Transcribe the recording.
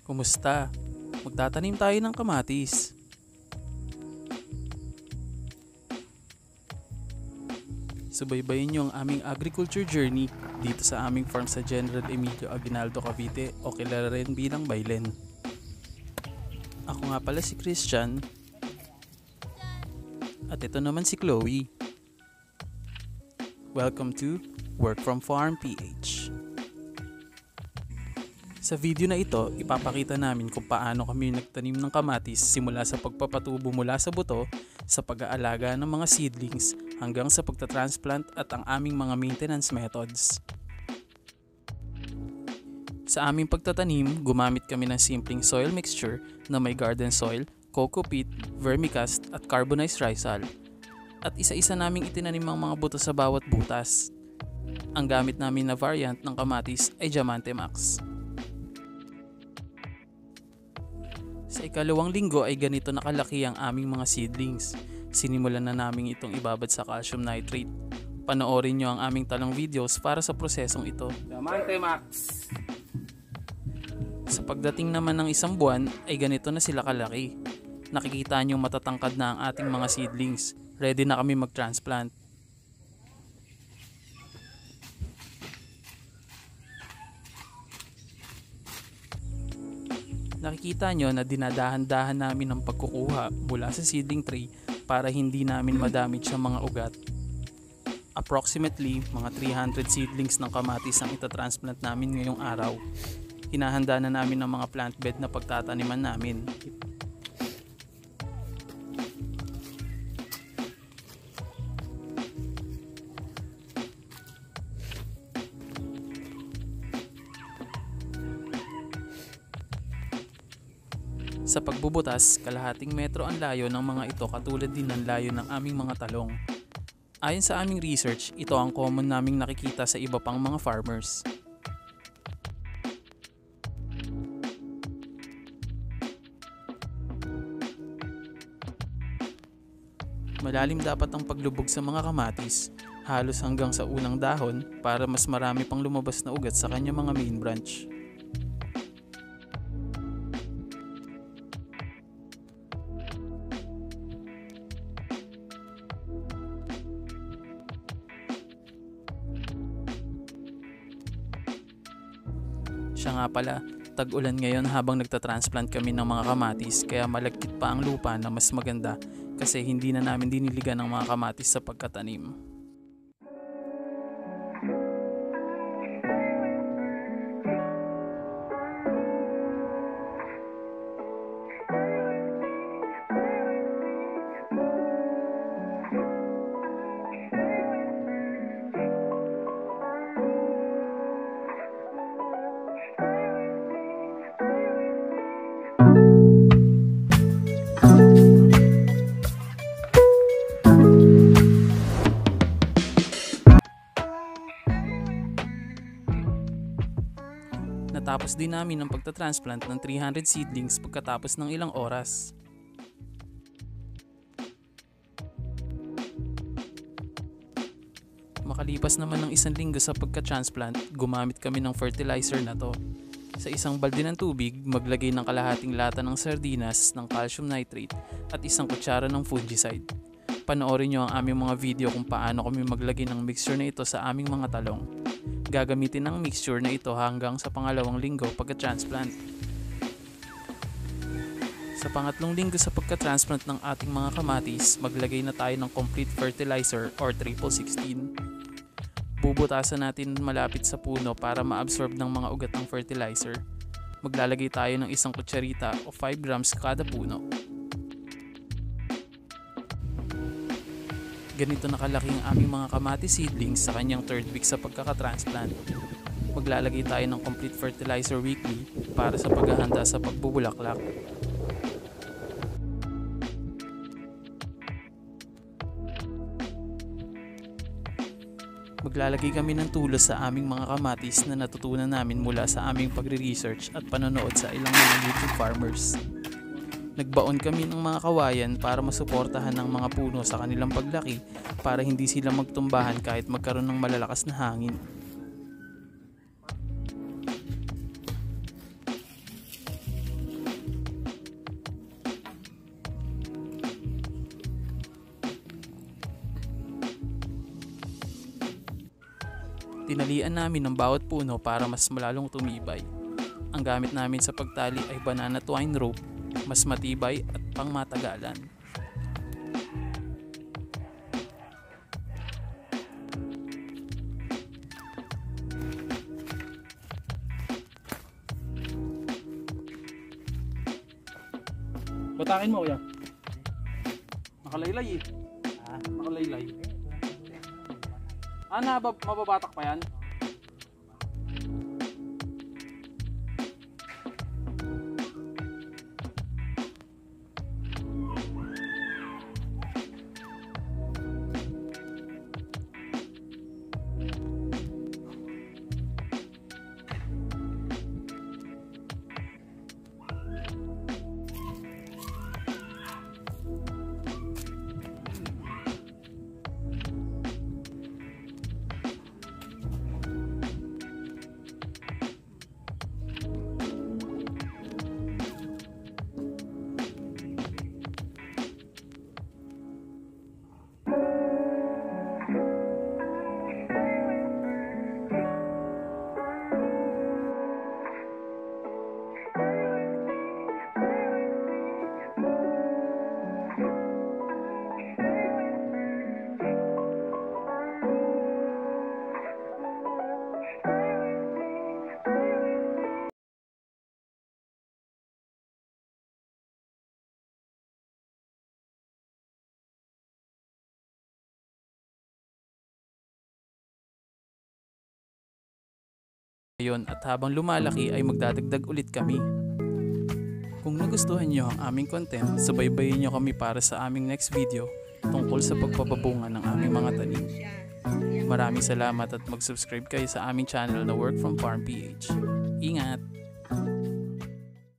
Kumusta? Magtatanim tayo ng kamatis. Subaybayin niyo ang aming agriculture journey dito sa aming farm sa General Emilio Aguinaldo, Cavite o kilala rin bilang Baylen. Ako nga pala si Christian at ito naman si Chloe. Welcome to Work from Farm PH. Sa video na ito, ipapakita namin kung paano kami nagtanim ng kamatis simula sa pagpapatubo mula sa buto, sa pag-aalaga ng mga seedlings hanggang sa pagtatransplant at ang aming mga maintenance methods. Sa aming pagtatanim, gumamit kami ng simpleng soil mixture na may garden soil, coco peat, vermicast at carbonized risal. At isa-isa naming itinanim ang mga buto sa bawat butas. Ang gamit namin na variant ng kamatis ay Diamante Max. Sa ikalawang linggo ay ganito nakalaki ang aming mga seedlings. Sinimulan na namin itong ibabad sa calcium nitrate. Panoorin nyo ang aming talang videos para sa prosesong ito. Diamante Max. Sa pagdating naman ng isang buwan ay ganito na sila kalaki. Nakikita nyo matatangkad na ang ating mga seedlings. Ready na kami mag-transplant. Nakikita nyo na dinadahan-dahan namin ang pagkukuha mula sa seedling tray para hindi namin madamage ang mga ugat. Approximately mga 300 seedlings ng kamatis ang itatransplant namin ngayong araw. Hinahanda na namin ang mga plant bed na pagtataniman namin. Sa pagbubutas, kalahating metro ang layo ng mga ito katulad din ng layo ng aming mga talong. Ayon sa aming research, ito ang common naming nakikita sa iba pang mga farmers. Malalim dapat ang paglubog sa mga kamatis, halos hanggang sa unang dahon para mas marami pang lumabas na ugat sa kanyang mga main branch. Siya nga pala, tag-ulan ngayon habang nagtatransplant kami ng mga kamatis kaya malagkit pa ang lupa na mas maganda kasi hindi na namin diniligan ng mga kamatis sa pagkatanim. Natapos din namin ang pagtatransplant ng 300 seedlings pagkatapos ng ilang oras. Makalipas naman ng isang linggo sa pagka-transplant, gumamit kami ng fertilizer na to. Sa isang balde ng tubig, maglagay ng kalahating lata ng sardinas ng calcium nitrate at isang kutsara ng fungicide. Panoorin nyo ang aming mga video kung paano kami maglagay ng mixture na ito sa aming mga talong. Gagamitin ang mixture na ito hanggang sa pangalawang linggo pagka-transplant. Sa pangatlong linggo sa pagka-transplant ng ating mga kamatis, maglagay na tayo ng complete fertilizer or triple 16. Bubutasan natin malapit sa puno para ma-absorb ng mga ugat ng fertilizer. Maglalagay tayo ng isang kutsarita o 5 grams kada puno. Ganito nakalaki ang aming mga kamatis seedlings sa kanyang 3rd week sa pagkakatransplant. Maglalagay tayo ng complete fertilizer weekly para sa paghahanda sa pagbubulaklak. Maglalagay kami ng tulos sa aming mga kamatis na natutunan namin mula sa aming pagre-research at panonood sa ilang mga YouTube farmers. Nagbaon kami ng mga kawayan para masuportahan ng mga puno sa kanilang paglaki para hindi sila magtumbahan kahit magkaroon ng malalakas na hangin. Tinalian namin ng bawat puno para mas malalong tumibay. Ang gamit namin sa pagtali ay banana twine rope, mas matibay at pangmatagalan. Batakin mo, kuya. Nakalaylay eh. Nakalaylay. Mababatak pa yan? Ngayon at habang lumalaki ay magdadagdag ulit kami. Kung nagustuhan nyo ang aming content, subaybayin nyo kami para sa aming next video tungkol sa pagpapabunga ng aming mga tanim. Maraming salamat at mag-subscribe kayo sa aming channel na Work from Farm PH. Ingat!